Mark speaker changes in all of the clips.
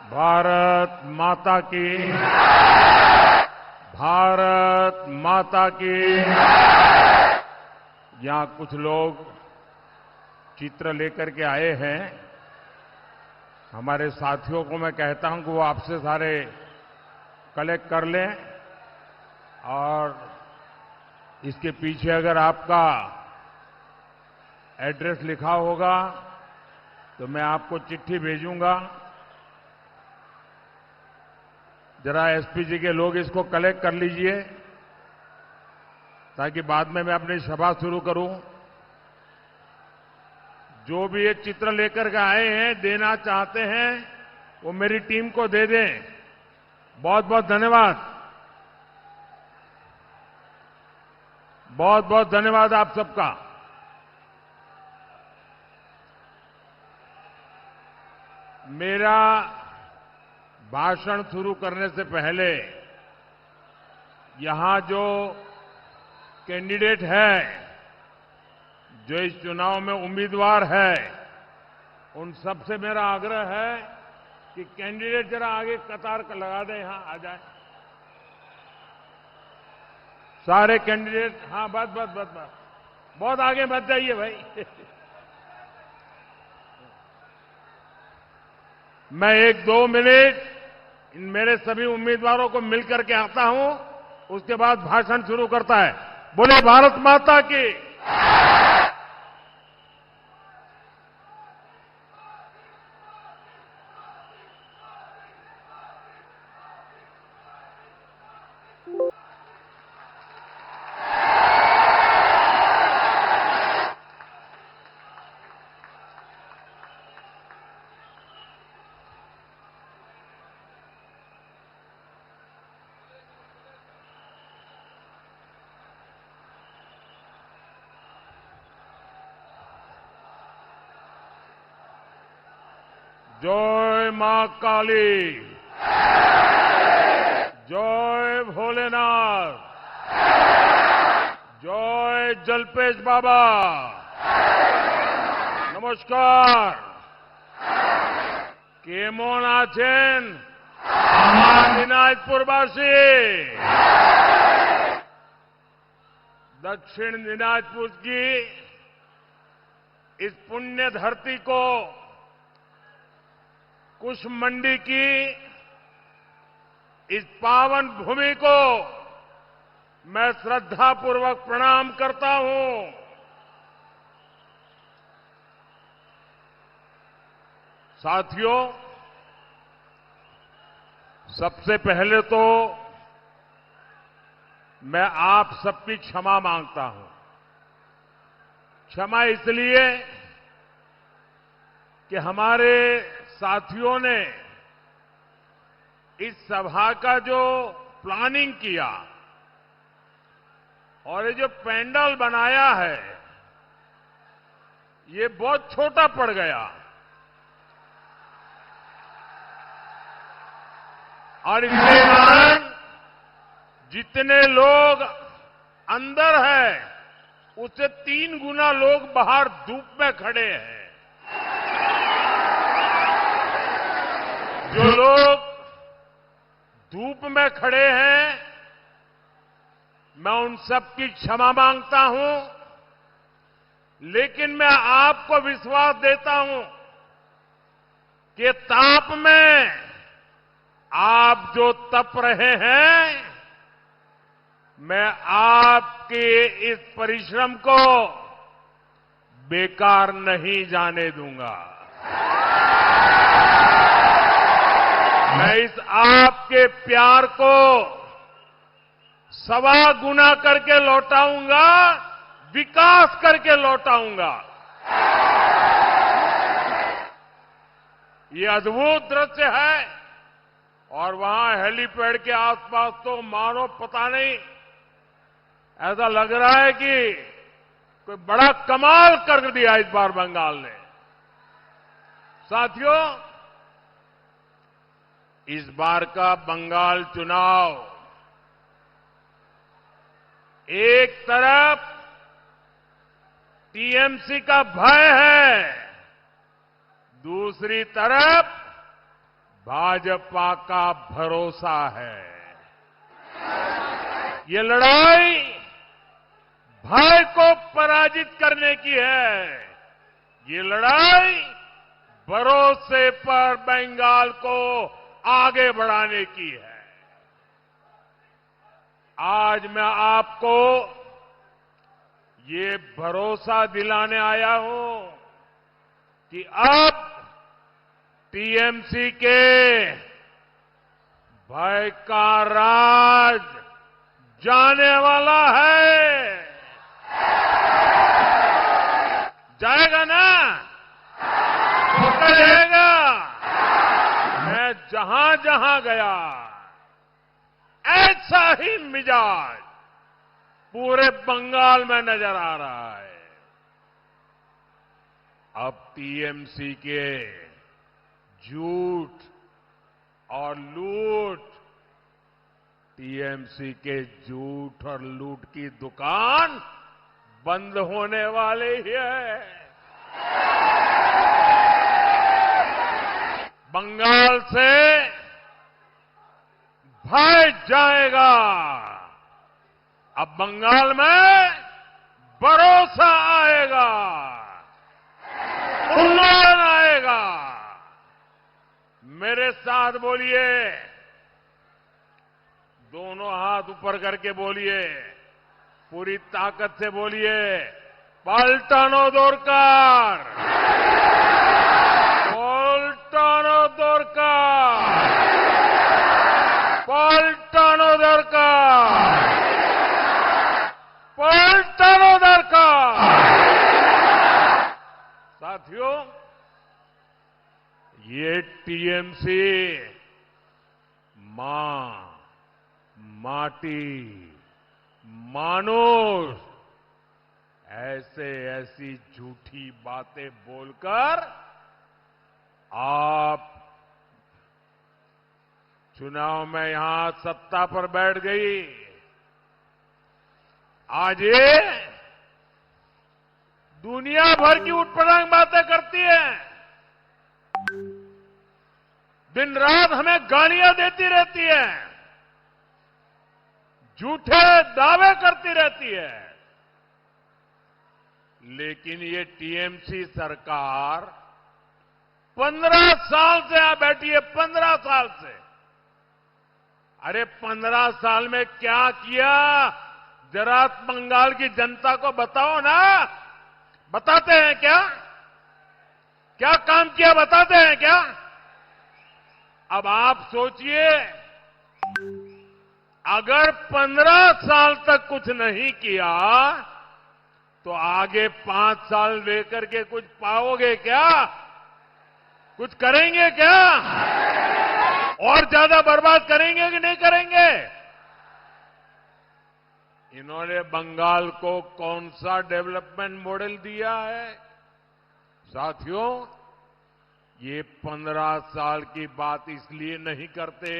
Speaker 1: भारत माता की, भारत माता की। यहां कुछ लोग चित्र लेकर के आए हैं। हमारे साथियों को मैं कहता हूं कि वो आपसे सारे कलेक्ट कर लें और इसके पीछे अगर आपका एड्रेस लिखा होगा तो मैं आपको चिट्ठी भेजूंगा। जरा एसपी जी के लोग इसको कलेक्ट कर लीजिए ताकि बाद में मैं अपनी सभा शुरू करूं। जो भी ये चित्र लेकर के आए हैं, देना चाहते हैं, वो मेरी टीम को दे दें। बहुत बहुत धन्यवाद। बहुत बहुत धन्यवाद आप सबका। मेरा भाषण शुरू करने से पहले यहां जो कैंडिडेट है, जो इस चुनाव में उम्मीदवार है, उन सबसे मेरा आग्रह है कि कैंडिडेट जरा आगे कतार लगा दें, यहां आ जाए सारे कैंडिडेट। हाँ, बस बस बस बस, बहुत आगे मत जाइए भाई। मैं 1-2 मिनट इन मेरे सभी उम्मीदवारों को मिलकर के आता हूं, उसके बाद भाषण शुरू करता है। बोले भारत माता की। जय मां काली, जय भोलेनाथ, जय जलपेश बाबा। नमस्कार। केमन आছেন আমার দিনাজপুরবাসী? दक्षिण दिनाजपुर की इस पुण्य धरती को, कुशमंडी की इस पावन भूमि को मैं श्रद्धापूर्वक प्रणाम करता हूं। साथियों, सबसे पहले तो मैं आप सबकी क्षमा मांगता हूं। क्षमा इसलिए कि हमारे साथियों ने इस सभा का जो प्लानिंग किया और ये जो पैंडल बनाया है, ये बहुत छोटा पड़ गया और इसके कारण जितने लोग अंदर हैं, उससे 3 गुना लोग बाहर धूप में खड़े हैं। जो लोग धूप में खड़े हैं, मैं उन सबकी क्षमा मांगता हूं, लेकिन मैं आपको विश्वास देता हूं कि ताप में आप जो तप रहे हैं, मैं आपके इस परिश्रम को बेकार नहीं जाने दूंगा। मैं इस आपके प्यार को 1.25 गुना करके लौटाऊंगा, विकास करके लौटाऊंगा। ये अद्भुत दृश्य है और वहां हेलीपैड के आसपास तो मानो पता नहीं, ऐसा लग रहा है कि कोई बड़ा कमाल कर दिया इस बार बंगाल ने। साथियों, इस बार का बंगाल चुनाव एक तरफ टीएमसी का भय है, दूसरी तरफ भाजपा का भरोसा है। ये लड़ाई भय को पराजित करने की है। ये लड़ाई भरोसे पर बंगाल को आगे बढ़ाने की है। आज मैं आपको ये भरोसा दिलाने आया हूं कि अब टीएमसी के भय का राज जाने वाला है। जाएगा ना? पक्का जाएगा। मैं जहां जहां गया ऐसा ही मिजाज पूरे बंगाल में नजर आ रहा है। अब टीएमसी के झूठ और लूट, टीएमसी के झूठ और लूट की दुकान बंद होने वाली ही है। बंगाल से भय जाएगा। अब बंगाल में भरोसा आएगा, उन्नयन आएगा। मेरे साथ बोलिए, दोनों हाथ ऊपर करके बोलिए, पूरी ताकत से बोलिए, पाल्टानो दोरकार, पाल्टानो दोरकार, पाल्टानो दोरकार, पाल्टानो दोरकार। साथियों, ये टीएमसी मां, माटी, मानुष ऐसी झूठी बातें बोलकर आप चुनाव में यहां सत्ता पर बैठ गई। आज ये दुनिया भर की उटपटांग बातें करती है, दिन रात हमें गालियां देती रहती है, झूठे दावे करती रहती है। लेकिन ये टीएमसी सरकार 15 साल से यहां बैठी है, 15 साल से। अरे 15 साल में क्या किया, जरा बंगाल की जनता को बताओ ना। बताते हैं क्या? क्या काम किया बताते हैं क्या? अब आप सोचिए, अगर 15 साल तक कुछ नहीं किया तो आगे 5 साल लेकर के कुछ पाओगे क्या? कुछ करेंगे क्या? और ज्यादा बर्बाद करेंगे कि नहीं करेंगे? इन्होंने बंगाल को कौन सा डेवलपमेंट मॉडल दिया है? साथियों, ये 15 साल की बात इसलिए नहीं करते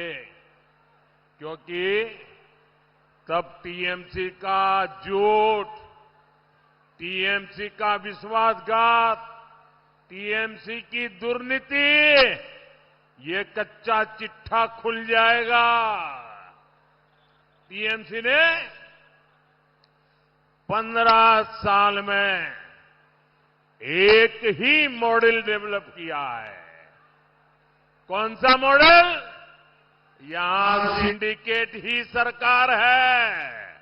Speaker 1: क्योंकि तब टीएमसी का झूठ, टीएमसी का विश्वासघात, टीएमसी की दुर्नीति, ये कच्चा चिट्ठा खुल जाएगा। टीएमसी ने 15 साल में एक ही मॉडल डेवलप किया है। कौन सा मॉडल? यहां सिंडिकेट ही सरकार है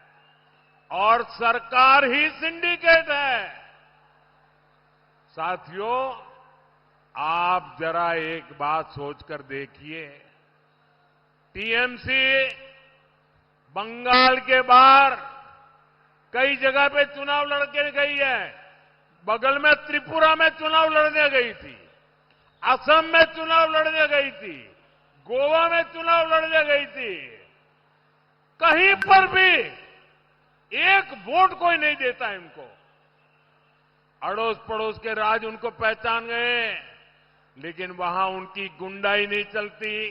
Speaker 1: और सरकार ही सिंडिकेट है। साथियों, आप जरा एक बात सोचकर देखिए, टीएमसी बंगाल के बाहर कई जगह पे चुनाव लड़के गई है। बगल में त्रिपुरा में चुनाव लड़ने गई थी, असम में चुनाव लड़ने गई थी, गोवा में चुनाव लड़ने गई थी। कहीं पर भी एक वोट कोई नहीं देता इनको। अड़ोस पड़ोस के राज उनको पहचान गए, लेकिन वहां उनकी गुंडाई नहीं चलती,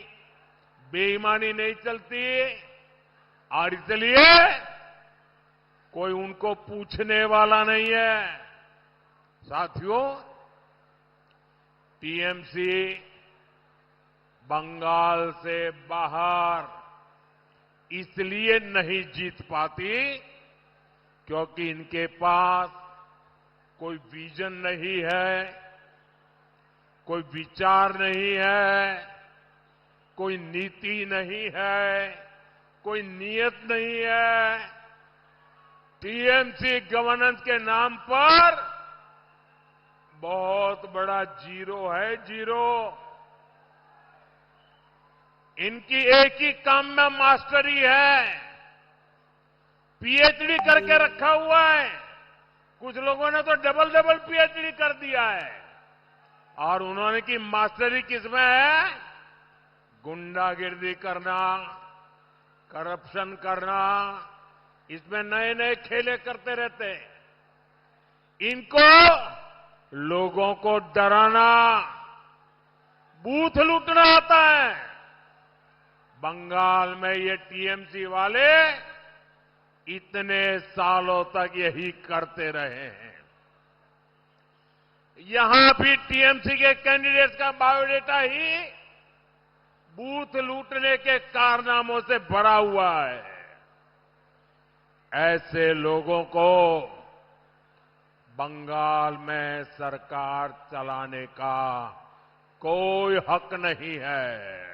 Speaker 1: बेईमानी नहीं चलती, और इसलिए कोई उनको पूछने वाला नहीं है। साथियों, टीएमसी बंगाल से बाहर इसलिए नहीं जीत पाती क्योंकि इनके पास कोई विजन नहीं है, कोई विचार नहीं है, कोई नीति नहीं है, कोई नियत नहीं है। टीएमसी गवर्नेंस के नाम पर बहुत बड़ा जीरो है, जीरो। इनकी एक ही काम में मास्टरी है, पीएचडी करके रखा हुआ है। कुछ लोगों ने तो डबल डबल पीएचडी कर दिया है। और उन्होंने की मास्टरी किसमें है? गुंडागिर्दी करना, करप्शन करना, इसमें नए नए खेले करते रहते। इनको लोगों को डराना, बूथ लूटना आता है। बंगाल में ये टीएमसी वाले इतने सालों तक यही करते रहे हैं। यहां भी टीएमसी के कैंडिडेट्स का बायोडेटा ही बूथ लूटने के कारनामों से भरा हुआ है। ऐसे लोगों को बंगाल में सरकार चलाने का कोई हक नहीं है।